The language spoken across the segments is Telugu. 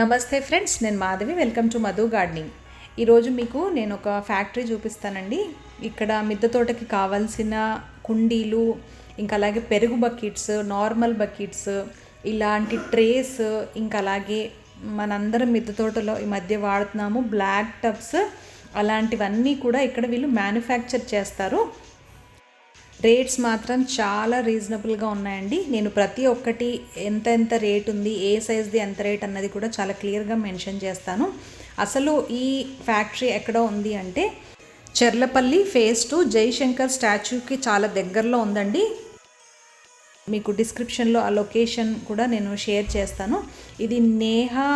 నమస్తే ఫ్రెండ్స్, నేను Madhavi. Welcome to Madhu gardening. ఈరోజు మీకు నేను ఒక ఫ్యాక్టరీ చూపిస్తానండి. ఇక్కడ మిద్దె తోటకి కావాల్సిన కుండీలు, ఇంకా అలాగే పెరుగు బకెట్స్, నార్మల్ బకెట్స్, ఇలాంటి ట్రేస్, ఇంకా అలాగే మనందరం మిద్దె తోటలో ఈ మధ్య వాడుతున్నాము బ్లాక్ టబ్స్, అలాంటివన్నీ కూడా ఇక్కడ వీళ్ళు మ్యానుఫ్యాక్చర్ చేస్తారు. రేట్స్ మాత్రం చాలా రీజనబుల్గా ఉన్నాయండి. నేను ప్రతి ఒక్కటి ఎంత రేట్ ఉంది, ఏ సైజ్ది ఎంత రేట్ అన్నది కూడా చాలా క్లియర్గా మెన్షన్ చేస్తాను. అసలు ఈ ఫ్యాక్టరీ ఎక్కడ ఉంది అంటే చెర్లపల్లి ఫేజ్ 2 జయశంకర్ స్టాచ్యూకి చాలా దగ్గరలో ఉందండి. మీకు డిస్క్రిప్షన్లో ఆ లొకేషన్ కూడా నేను షేర్ చేస్తాను. ఇది నేహా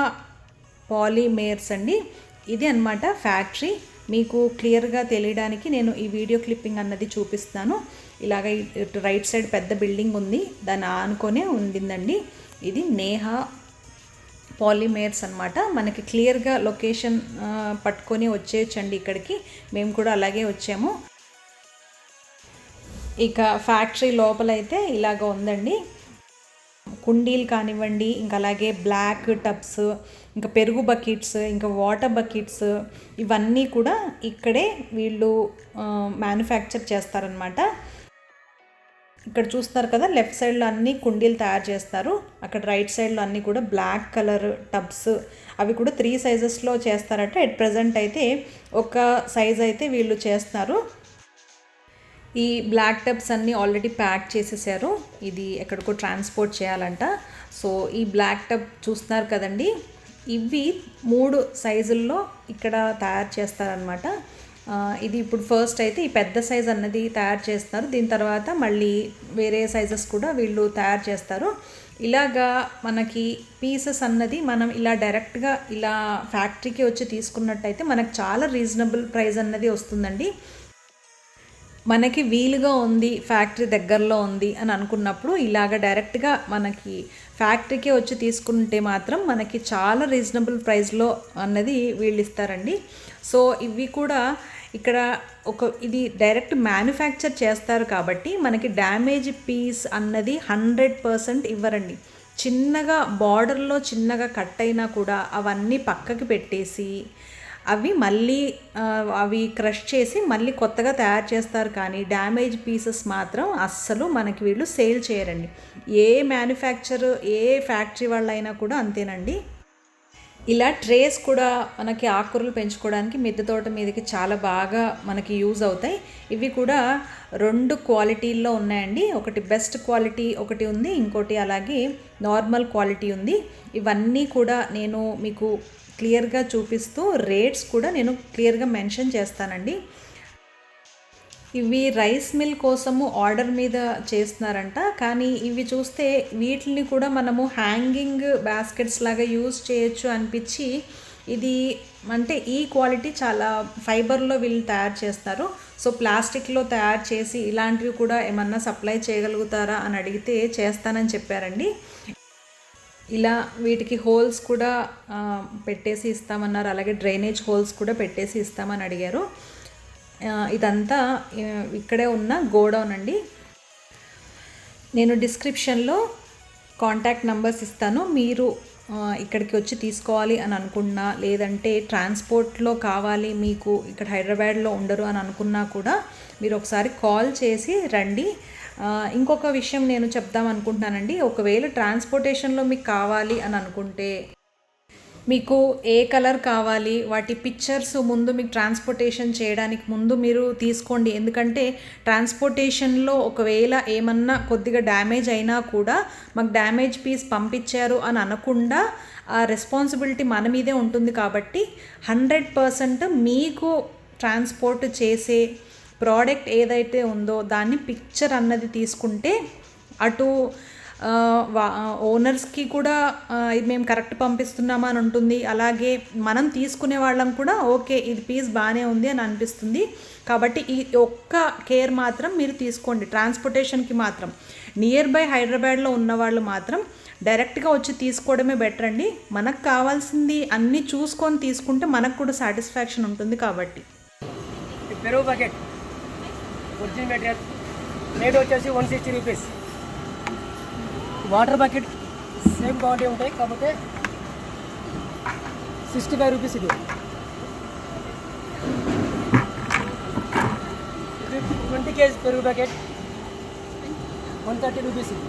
పాలిమేర్స్ అండి. ఇది అన్నమాట ఫ్యాక్టరీ. మీకు క్లియర్గా తెలియడానికి నేను ఈ వీడియో క్లిప్పింగ్ అన్నది చూపిస్తాను. ఇలాగ రైట్ సైడ్ పెద్ద బిల్డింగ్ ఉంది, దాన్ని ఆనుకొనే ఉండిందండి. ఇది నేహా పాలిమేర్స్ అన్నమాట. మనకి క్లియర్గా లొకేషన్ పట్టుకొని వచ్చేయచ్చండి ఇక్కడికి. మేము కూడా అలాగే వచ్చాము. ఇక ఫ్యాక్టరీ లోపలైతే ఇలాగ ఉందండి. కుండీలు కానివ్వండి, ఇంకా అలాగే బ్లాక్ టబ్స్, ఇంకా పెరుగు బకెట్స్, ఇంకా వాటర్ బకెట్స్, ఇవన్నీ కూడా ఇక్కడే వీళ్ళు మ్యానుఫ్యాక్చర్ చేస్తారనమాట. ఇక్కడ చూస్తారు కదా, లెఫ్ట్ సైడ్లో అన్ని కుండీలు తయారు చేస్తారు. అక్కడ రైట్ సైడ్లో అన్నీ కూడా బ్లాక్ కలర్ టబ్స్, అవి కూడా 3 సైజెస్లో చేస్తారట. ఎట్ ప్రజెంట్ అయితే ఒక సైజ్ అయితే వీళ్ళు చేస్తారు. ఈ బ్లాక్ టబ్స్ అన్నీ ఆల్రెడీ ప్యాక్ చేసేసారు. ఇది ఎక్కడికో ట్రాన్స్పోర్ట్ చేయాలంట. సో ఈ బ్లాక్ టబ్ చూస్తున్నారు కదండి, ఇవి 3 సైజుల్లో ఇక్కడ తయారు చేస్తారనమాట. ఇది ఇప్పుడు ఫస్ట్ అయితే ఈ పెద్ద సైజ్ అన్నది తయారు చేస్తారు. దీని తర్వాత మళ్ళీ వేరే సైజెస్ కూడా వీళ్ళు తయారు చేస్తారు. ఇలాగా మనకి పీసెస్ అన్నది మనం ఇలా డైరెక్ట్గా ఇలా ఫ్యాక్టరీకి వచ్చి తీసుకున్నట్టయితే మనకు చాలా రీజనబుల్ ప్రైస్ అన్నది వస్తుందండి. మనకి వీలుగా ఉంది, ఫ్యాక్టరీ దగ్గరలో ఉంది అని అనుకున్నప్పుడు ఇలాగ డైరెక్ట్గా మనకి ఫ్యాక్టరీకి వచ్చి తీసుకుంటే మాత్రం మనకి చాలా రీజనబుల్ ప్రైస్లో అన్నది వీళ్ళు ఇస్తారండి. సో ఇవి కూడా ఇక్కడ ఇది డైరెక్ట్ మ్యానుఫ్యాక్చర్ చేస్తారు కాబట్టి మనకి డ్యామేజ్ పీస్ అన్నది 100% ఇవ్వరండి. చిన్నగా బార్డర్లో చిన్నగా కట్ అయినా కూడా అవన్నీ పక్కకి పెట్టేసి అవి క్రష్ చేసి మళ్ళీ కొత్తగా తయారు చేస్తారు. కానీ డ్యామేజ్ పీసెస్ మాత్రం అస్సలు మనకి వీళ్ళు సేల్ చేయరండి. ఏ మ్యానుఫ్యాక్చర్, ఏ ఫ్యాక్టరీ వాళ్ళైనా కూడా అంతేనండి. ఇలా ట్రేస్ కూడా మనకి ఆకుకూరలు పెంచుకోవడానికి మిద్దె తోట మీదకి చాలా బాగా మనకి యూజ్ అవుతాయి. ఇవి కూడా 2 క్వాలిటీల్లో ఉన్నాయండి. ఒకటి బెస్ట్ క్వాలిటీ ఒకటి ఉంది, ఇంకోటి అలాగే నార్మల్ క్వాలిటీ ఉంది. ఇవన్నీ కూడా నేను మీకు క్లియర్గా చూపిస్తూ రేట్స్ కూడా నేను క్లియర్గా మెన్షన్ చేస్తానండి. ఇవి రైస్ మిల్ కోసము ఆర్డర్ మీద చేస్తున్నారంట. కానీ ఇవి చూస్తే వీటిని కూడా మనము హ్యాంగింగ్ బాస్కెట్స్ లాగా యూజ్ చేయొచ్చు అనిపించి, ఇది అంటే ఈ క్వాలిటీ చాలా ఫైబర్లో వీళ్ళు తయారు చేస్తారు. సో ప్లాస్టిక్లో తయారు చేసి ఇలాంటివి కూడా ఏమన్నా సప్లై చేయగలుగుతారా అని అడిగితే చేస్తానని చెప్పారండి. ఇలా వీటికి హోల్స్ కూడా పెట్టేసి ఇస్తామన్నారు. అలాగే డ్రైనేజ్ హోల్స్ కూడా పెట్టేసి ఇస్తామని అడిగారు. ఇదంతా ఇక్కడే ఉన్న గోడౌన్ అండి. నేను డిస్క్రిప్షన్లో కాంటాక్ట్ నెంబర్స్ ఇస్తాను. మీరు ఇక్కడికి వచ్చి తీసుకోవాలి అని అనుకున్నా, లేదంటే ట్రాన్స్పోర్ట్లో కావాలి, మీకు ఇక్కడ హైదరాబాద్లో ఉండరు అని అనుకున్నా కూడా మీరు ఒకసారి కాల్ చేసి రండి. ఇంకొక విషయం నేను చెప్దాం అనుకుంటున్నానండి. ఒకవేళ ట్రాన్స్పోర్టేషన్లో మీకు కావాలి అని అనుకుంటే, మీకు ఏ కలర్ కావాలి, వాటి పిక్చర్స్ ముందు మీకు ట్రాన్స్పోర్టేషన్ చేయడానికి ముందు మీరు తీసుకోండి. ఎందుకంటే ట్రాన్స్పోర్టేషన్లో ఒకవేళ ఏమన్నా కొద్దిగా డ్యామేజ్ అయినా కూడా మాకు డ్యామేజ్ పీస్ పంపించారు అని అనకుండా ఆ రెస్పాన్సిబిలిటీ మన మీదే ఉంటుంది. కాబట్టి 100% మీకు ట్రాన్స్పోర్ట్ చేసే ప్రోడక్ట్ ఏదైతే ఉందో దాన్ని పిక్చర్ అన్నది తీసుకుంటే అటు ఓనర్స్కి కూడా ఇది మేము కరెక్ట్ పంపిస్తున్నామా అని ఉంటుంది. అలాగే మనం తీసుకునే వాళ్ళం కూడా ఓకే, ఇది పీస్ బాగానే ఉంది అని అనిపిస్తుంది. కాబట్టి ఈ ఒక్క కేర్ మాత్రం మీరు తీసుకోండి. ట్రాన్స్పోర్టేషన్కి మాత్రం నియర్ బై హైదరాబాద్లో ఉన్న వాళ్ళు మాత్రం డైరెక్ట్గా వచ్చి తీసుకోవడమే బెటర్ అండి. మనకు కావాల్సింది అన్నీ చూసుకొని తీసుకుంటే మనకు కూడా సాటిస్ఫాక్షన్ ఉంటుంది. కాబట్టి పెరుగు బకెట్ ఒరిజినల్ మెటీరియల్ రేట్ వచ్చేసి 160 rupees. Water bucket same quality ఉంటాయి, కాకపోతే 65 రూపీస్ ఇది. ఇది 20 kg పెరుగు ప్యాకెట్ 130 రూపీస్ ఇది.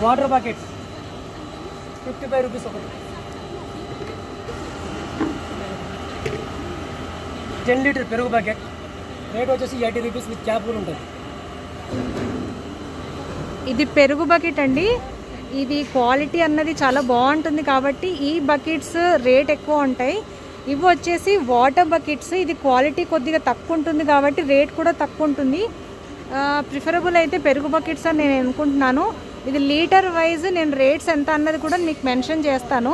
వాటర్ ప్యాకెట్స్ 55 రూపీస్ ఒకటి. 10 లీటర్ పెరుగు ప్యాకెట్ రేట్ వచ్చేసి 80 రూపీస్ విత్ క్యాప్ కూడా ఉంటుంది. ఇది పెరుగు బకెట్ అండి. ఇది క్వాలిటీ అన్నది చాలా బాగుంటుంది కాబట్టి ఈ బకెట్స్ రేట్ ఎక్కువ ఉంటాయి. ఇవి వచ్చేసి వాటర్ బకెట్స్. ఇది క్వాలిటీ కొద్దిగా తక్కువ ఉంటుంది కాబట్టి రేట్ కూడా తక్కువ ఉంటుంది. ప్రిఫరబుల్ అయితే పెరుగు బకెట్స్ అని నేను అనుకుంటున్నాను. ఇది లీటర్ వైజ్ నేను రేట్స్ ఎంత అన్నది కూడా మీకు మెన్షన్ చేస్తాను.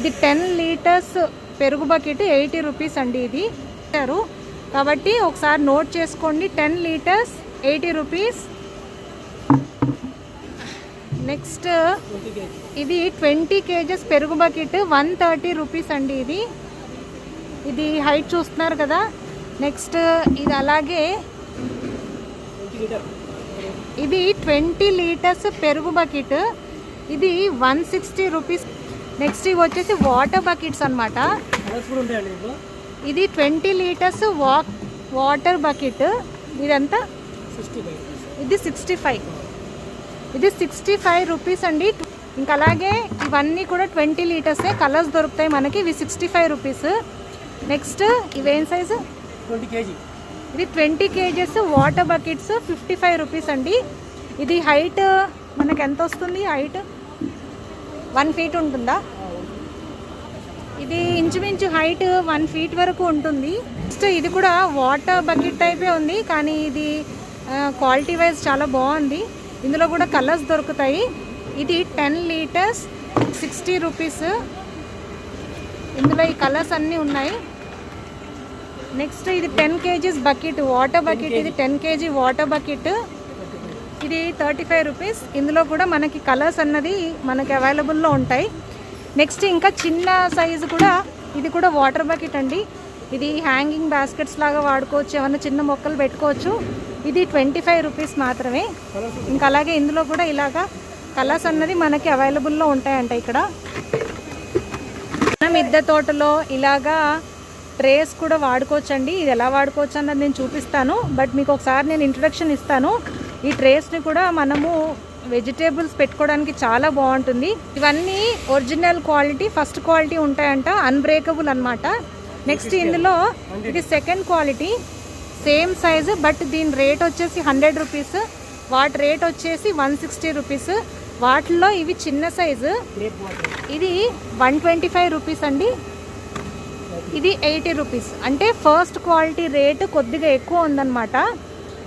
ఇది 10 లీటర్స్ పెరుగు బకెట్ 80 రూపీస్ అండి. ఇది కాబట్టి ఒకసారి నోట్ చేసుకోండి. 10 లీటర్స్ 80 రూపీస్. నెక్స్ట్ ఇది 20 kgs పెరుగు బకెట్ 130 రూపీస్ అండి. ఇది హైట్ చూస్తున్నారు కదా. నెక్స్ట్ ఇది అలాగే ఇది 20 లీటర్స్ పెరుగు బకెట్. ఇది 160 రూపీస్. నెక్స్ట్ ఇవి వచ్చేసి వాటర్ బకెట్స్ అనమాట. ఇది 20 లీటర్స్ వాటర్ బకెట్. ఇదంతా ఇది 65. ఇది 65 రూపీస్ అండి. ఇంకా అలాగే ఇవన్నీ కూడా 20 లీటర్సే. కలర్స్ దొరుకుతాయి మనకి. ఇవి 65 రూపీస్. నెక్స్ట్ ఇవేం సైజు 20 kg. ఇది 20 kgs వాటర్ బకెట్స్ 55 రూపీస్ అండి. ఇది హైట్ మనకి ఎంత వస్తుంది? హైట్ 1 feet ఉంటుందా? ఇది ఇంచుమించు హైట్ 1 feet వరకు ఉంటుంది. నెక్స్ట్ ఇది కూడా వాటర్ బకెట్ టైపే ఉంది కానీ ఇది క్వాలిటీ వైజ్ చాలా బాగుంది. ఇందులో కూడా కలర్స్ దొరుకుతాయి. ఇది 10 లీటర్స్ 60 రూపీస్. ఇందులో ఈ కలర్స్ అన్నీ ఉన్నాయి. నెక్స్ట్ ఇది 10 kgs బకెట్ వాటర్ బకెట్. ఇది 10 kg వాటర్ బకెట్. ఇది 35 రూపీస్. ఇందులో కూడా మనకి కలర్స్ అన్నది మనకి అవైలబుల్లో ఉంటాయి. నెక్స్ట్ ఇంకా చిన్న సైజు కూడా ఇది కూడా వాటర్ బకెట్ అండి. ఇది హ్యాంగింగ్ బాస్కెట్స్ లాగా వాడుకోవచ్చు. ఏమన్నా చిన్న మొక్కలు పెట్టుకోవచ్చు. ఇది 25 రూపీస్ మాత్రమే. ఇంకా అలాగే ఇందులో కూడా ఇలాగా కలర్స్ అన్నది మనకి అవైలబుల్లో ఉంటాయంట. ఇక్కడ మనం మిద్దె తోటలో ఇలాగా ట్రేస్ కూడా వాడుకోవచ్చండి. ఇది ఎలా వాడుకోవచ్చు అన్నది నేను చూపిస్తాను. బట్ మీకు ఒకసారి నేను ఇంట్రడక్షన్ ఇస్తాను. ఈ ట్రేస్ని కూడా మనము వెజిటేబుల్స్ పెట్టుకోవడానికి చాలా బాగుంటుంది. ఇవన్నీ ఒరిజినల్ క్వాలిటీ, ఫస్ట్ క్వాలిటీ ఉంటాయంట. అన్బ్రేకబుల్ అనమాట. నెక్స్ట్ ఇందులో ఇది second quality, same size but దీని రేట్ వచ్చేసి 100 రూపీస్. వాటి రేట్ వచ్చేసి 160 రూపీస్. వాటిల్లో ఇవి చిన్న సైజు. ఇది 125 రూపీస్ అండి. ఇది 80 రూపీస్. అంటే ఫస్ట్ క్వాలిటీ రేటు కొద్దిగా ఎక్కువ ఉందన్నమాట.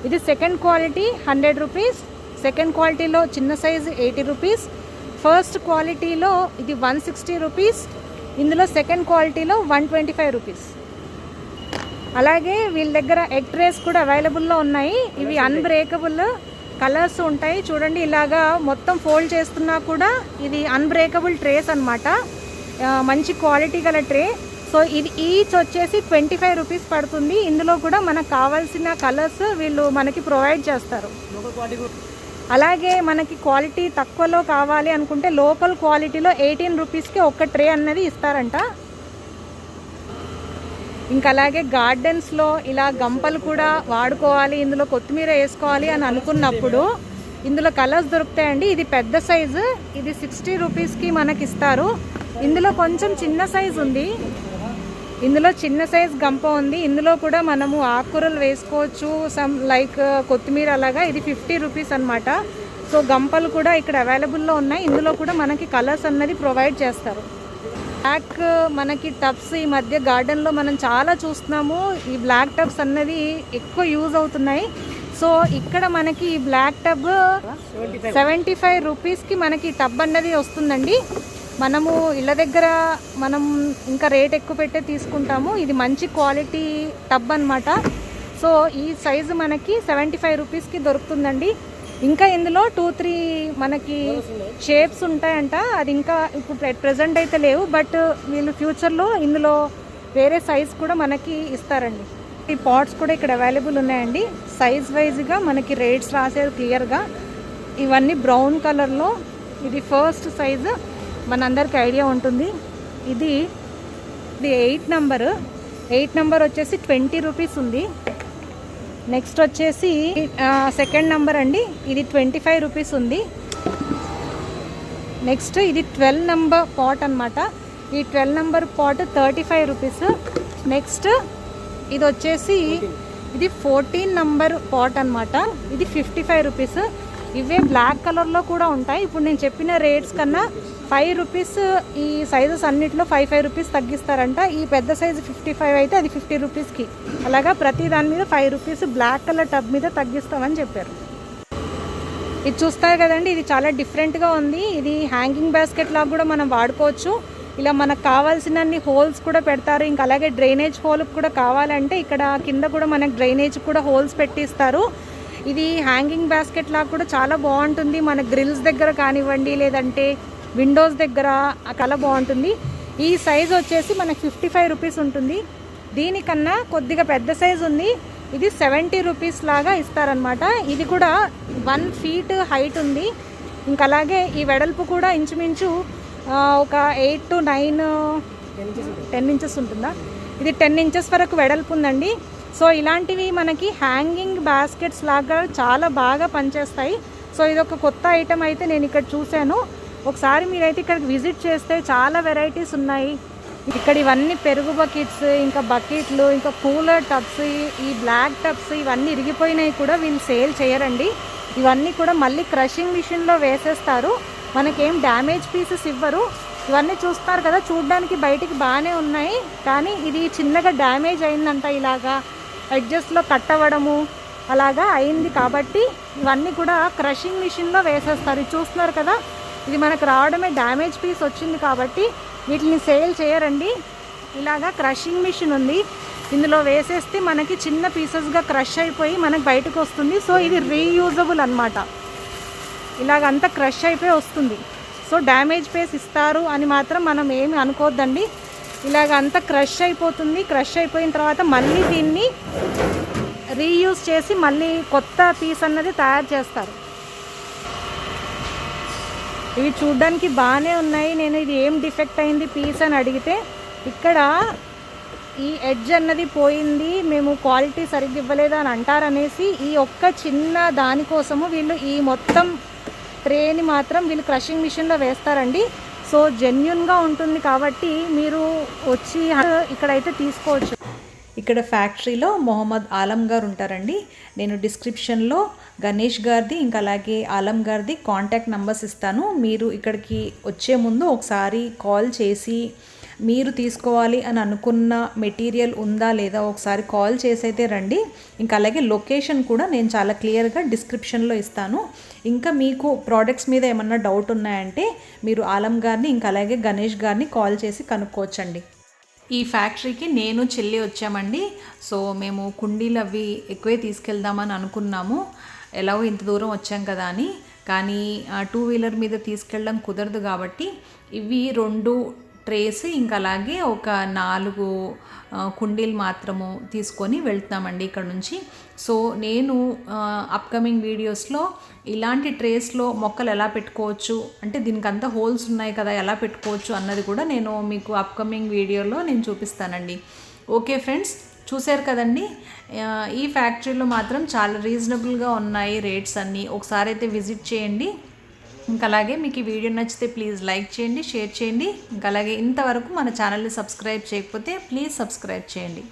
ఇది సెకండ్ క్వాలిటీ 100 రూపీస్. సెకండ్ క్వాలిటీలో చిన్న సైజు 80 రూపీస్. ఫస్ట్ క్వాలిటీలో ఇది 160 రూపీస్. ఇందులో సెకండ్ క్వాలిటీలో 125 రూపీస్. అలాగే వీళ్ళ దగ్గర ఎగ్ ట్రేస్ కూడా అవైలబుల్లో ఉన్నాయి. ఇవి అన్బ్రేకబుల్ కలర్స్ ఉంటాయి. చూడండి ఇలాగా మొత్తం ఫోల్డ్ చేస్తున్నా కూడా ఇది అన్బ్రేకబుల్ ట్రేస్ అనమాట. మంచి క్వాలిటీ గల ట్రే. సో ఇది ఈచ్ వచ్చేసి 25 రూపీస్ పడుతుంది. ఇందులో కూడా మనకు కావాల్సిన కలర్స్ వీళ్ళు మనకి ప్రొవైడ్ చేస్తారు. అలాగే మనకి క్వాలిటీ తక్కువలో కావాలి అనుకుంటే లోకల్ క్వాలిటీలో 18 రూపీస్కి ఒక ట్రే అన్నది ఇస్తారంట. ఇంకా అలాగే గార్డెన్స్లో ఇలా గంపలు కూడా వాడుకోవాలి, ఇందులో కొత్తిమీర వేసుకోవాలి అని అనుకున్నప్పుడు ఇందులో కలర్స్ దొరుకుతాయండి. ఇది పెద్ద సైజు. ఇది 60 రూపీస్కి మనకి ఇస్తారు. ఇందులో కొంచెం చిన్న సైజు ఉంది. ఇందులో చిన్న సైజ్ గంప ఉంది. ఇందులో కూడా మనము ఆకుకూరలు వేసుకోవచ్చు, సమ్ లైక్ కొత్తిమీర అలాగా. ఇది 50 రూపీస్ అనమాట. సో గంపలు కూడా ఇక్కడ అవైలబుల్లో ఉన్నాయి. ఇందులో కూడా మనకి కలర్స్ అన్నది ప్రొవైడ్ చేస్తారు. బ్లాక్ మనకి టబ్స్ ఈ మధ్య గార్డెన్లో మనం చాలా చూస్తున్నాము. ఈ బ్లాక్ టబ్స్ అన్నది ఎక్కువ యూజ్ అవుతున్నాయి. సో ఇక్కడ మనకి ఈ బ్లాక్ టబ్ 75 రూపీస్కి మనకి టబ్ అన్నది వస్తుందండి. మనము ఇళ్ళ దగ్గర మనం ఇంకా రేట్ ఎక్కువ పెట్టే తీసుకుంటాము. ఇది మంచి క్వాలిటీ టబ్ అనమాట. సో ఈ సైజు మనకి 75 రూపీస్కి దొరుకుతుందండి. ఇంకా ఇందులో 2-3 మనకి షేప్స్ ఉంటాయంట. అది ఇంకా ఇప్పుడు ప్రెజెంట్ అయితే లేవు, బట్ వీళ్ళు ఫ్యూచర్లో ఇందులో వేరే సైజ్ కూడా మనకి ఇస్తారండి. ఈ పాట్స్ కూడా ఇక్కడ అవైలబుల్ ఉన్నాయండి. సైజ్ వైజ్గా మనకి రేట్స్ రాసేది క్లియర్గా. ఇవన్నీ బ్రౌన్ కలర్లో ఇది ఫస్ట్ సైజు, మనందరికి ఐడియా ఉంటుంది. ఇది 8 నెంబర్ వచ్చేసి 20 రూపీస్ ఉంది. నెక్స్ట్ వచ్చేసి సెకండ్ నెంబర్ అండి, ఇది 25 రూపీస్ ఉంది. నెక్స్ట్ ఇది 12 నెంబర్ పాట్ అనమాట. ఈ 12 నెంబర్ పాట్ 35 రూపీస్. నెక్స్ట్ ఇది వచ్చేసి ఇది 14 నెంబర్ పాట్ అనమాట. ఇది 55 రూపీస్. ఇవే బ్లాక్ కలర్లో కూడా ఉంటాయి. ఇప్పుడు నేను చెప్పిన రేట్స్ కన్నా 5 రూపీస్ ఈ సైజెస్ అన్నిట్లో 5 రూపీస్ తగ్గిస్తారంట. ఈ పెద్ద సైజు 55 అయితే అది 50 రూపీస్కి. అలాగా ప్రతి దాని మీద 5 రూపీస్ బ్లాక్ కలర్ టబ్ మీద తగ్గిస్తామని చెప్పారు. ఇది చూస్తారు కదండి, ఇది చాలా డిఫరెంట్గా ఉంది. ఇది హ్యాంగింగ్ బాస్కెట్ లాగా కూడా మనం వాడుకోవచ్చు. ఇలా మనకు కావాల్సినన్ని హోల్స్ కూడా పెడతారు. ఇంకా అలాగే డ్రైనేజ్ హోల్ కూడా కావాలంటే ఇక్కడ కింద కూడా మనకు డ్రైనేజ్ కూడా హోల్స్ పెట్టిస్తారు. ఇది హ్యాంగింగ్ బాస్కెట్ లాగా కూడా చాలా బాగుంటుంది. మన గ్రిల్స్ దగ్గర కానివ్వండి, లేదంటే విండోస్ దగ్గర కల బాగుంటుంది. ఈ సైజ్ వచ్చేసి మనకు 55 రూపీస్ ఉంటుంది. దీనికన్నా కొద్దిగా పెద్ద సైజ్ ఉంది. ఇది 70 రూపీస్ లాగా ఇస్తారనమాట. ఇది కూడా 1 ఫీట్ హైట్ ఉంది. ఇంకా అలాగే ఈ వెడల్పు కూడా ఇంచుమించు ఒక 8 to 9 10 ఇంచెస్ ఉంటుందా. ఇది 10 ఇంచెస్ వరకు వెడల్పు ఉందండి. సో ఇలాంటివి మనకి హ్యాంగింగ్ బాస్కెట్స్ లాగా చాలా బాగా పనిచేస్తాయి. సో ఇది ఒక కొత్త ఐటెం అయితే నేను ఇక్కడ చూశాను. ఒకసారి మీరైతే ఇక్కడికి విజిట్ చేస్తే చాలా వెరైటీస్ ఉన్నాయి. ఇక్కడ ఇవన్నీ పెరుగు బకెట్స్, ఇంకా బకెట్లు, ఇంకా కూలర్ టబ్స్, ఈ బ్లాక్ టబ్స్ ఇవన్నీ ఇరిగిపోయినాయి కూడా వీళ్ళు సేల్ చేయరండి. ఇవన్నీ కూడా మళ్ళీ క్రషింగ్ మిషన్లో వేసేస్తారు. మనకేం డ్యామేజ్ పీసెస్ ఇవ్వరు. ఇవన్నీ చూస్తారు కదా, చూడడానికి బయటికి బాగానే ఉన్నాయి, కానీ ఇది చిన్నగా డ్యామేజ్ అయిందంట. ఇలాగా ఎడ్జస్ట్లో కట్ అవ్వడము అలాగా అయింది. కాబట్టి ఇవన్నీ కూడా క్రషింగ్ మిషన్లో వేసేస్తారు. ఇది చూస్తున్నారు కదా, ఇది మనకు రావడమే డ్యామేజ్ పీస్ వచ్చింది కాబట్టి వీటిని సేల్ చేయరండి. ఇలాగా క్రషింగ్ మిషన్ ఉంది, ఇందులో వేసేస్తే మనకి చిన్న పీసెస్గా క్రష్ అయిపోయి మనకు బయటకు వస్తుంది. సో ఇది రీయూజబుల్ అనమాట. ఇలాగంతా క్రష్ అయిపోయి వస్తుంది. సో డ్యామేజ్ పీస్ ఇస్తారు అని మాత్రం మనం ఏమి అనుకోవద్దండి. ఇలాగంతా క్రష్ అయిపోతుంది. క్రష్ అయిపోయిన తర్వాత మళ్ళీ దీన్ని రీయూజ్ చేసి మళ్ళీ కొత్త పీస్ అన్నది తయారు చేస్తారు. ఇవి చూడ్డానికి బాగానే ఉన్నాయి. నేను ఇది ఏం డిఫెక్ట్ అయింది పీస్ అని అడిగితే ఇక్కడ ఈ ఎడ్జ్ అన్నది పోయింది, మేము క్వాలిటీ సరిగ్గా ఇవ్వలేదు అని అంటారనేసి ఈ ఒక్క చిన్న దానికోసము వీళ్ళు ఈ మొత్తం ట్రేని మాత్రం వీళ్ళు క్రషింగ్ మిషన్లో వేస్తారండి. సో జెన్యున్గా ఉంటుంది కాబట్టి మీరు వచ్చి ఇక్కడైతే తీసుకోవచ్చు. ఇక్కడ ఫ్యాక్టరీలో మొహమ్మద్ ఆలం గారు ఉంటారండి. నేను డిస్క్రిప్షన్లో గణేష్ గారిది ఇంకా అలాగే ఆలం గారిది కాంటాక్ట్ నెంబర్స్ ఇస్తాను. మీరు ఇక్కడికి వచ్చే ముందు ఒకసారి కాల్ చేసి మీరు తీసుకోవాలి అని అనుకున్న మెటీరియల్ ఉందా లేదా ఒకసారి కాల్ చేసి అయితే రండి. ఇంకా అలాగే లొకేషన్ కూడా నేను చాలా క్లియర్గా డిస్క్రిప్షన్లో ఇస్తాను. ఇంకా మీకు ప్రోడక్ట్స్ మీద ఏమన్నా డౌట్ ఉన్నాయంటే మీరు ఆలం గారిని ఇంకా అలాగే గణేష్ గారిని కాల్ చేసి కనుక్కోవచ్చండి. ఈ ఫ్యాక్టరీకి నేను చెల్లి వచ్చామండి. సో మేము కుండీలు అవి ఎక్కువే తీసుకెళ్దామని అనుకున్నాము, ఎలాగో ఇంత దూరం వచ్చాం కదా అని. కానీ 2 వీలర్ మీద తీసుకెళ్ళడం కుదరదు కాబట్టి ఇవి 2 ట్రేస్ ఇంకా అలాగే ఒక 4 కుండీలు మాత్రము తీసుకొని వెళ్తున్నామండి ఇక్కడ నుంచి. సో నేను అప్కమింగ్ వీడియోస్లో ఇలాంటి ట్రేస్లో మొక్కలు ఎలా పెట్టుకోవచ్చు, అంటే దీనికి అంతా హోల్స్ ఉన్నాయి కదా, ఎలా పెట్టుకోవచ్చు అన్నది కూడా నేను మీకు అప్కమింగ్ వీడియోలో నేను చూపిస్తానండి. ఓకే ఫ్రెండ్స్, చూశారు కదండి. ఈ ఫ్యాక్టరీలో మాత్రం చాలా రీజనబుల్గా ఉన్నాయి రేట్స్ అన్నీ. ఒకసారి అయితే విజిట్ చేయండి. ఇంకా అలాగే మీకు ఈ వీడియో నచ్చితే ప్లీజ్ లైక్ చేయండి, షేర్ చేయండి. ఇంకా అలాగే ఇంతవరకు మన ఛానల్ని సబ్స్క్రైబ్ చేయకపోతే ప్లీజ్ సబ్స్క్రైబ్ చేయండి.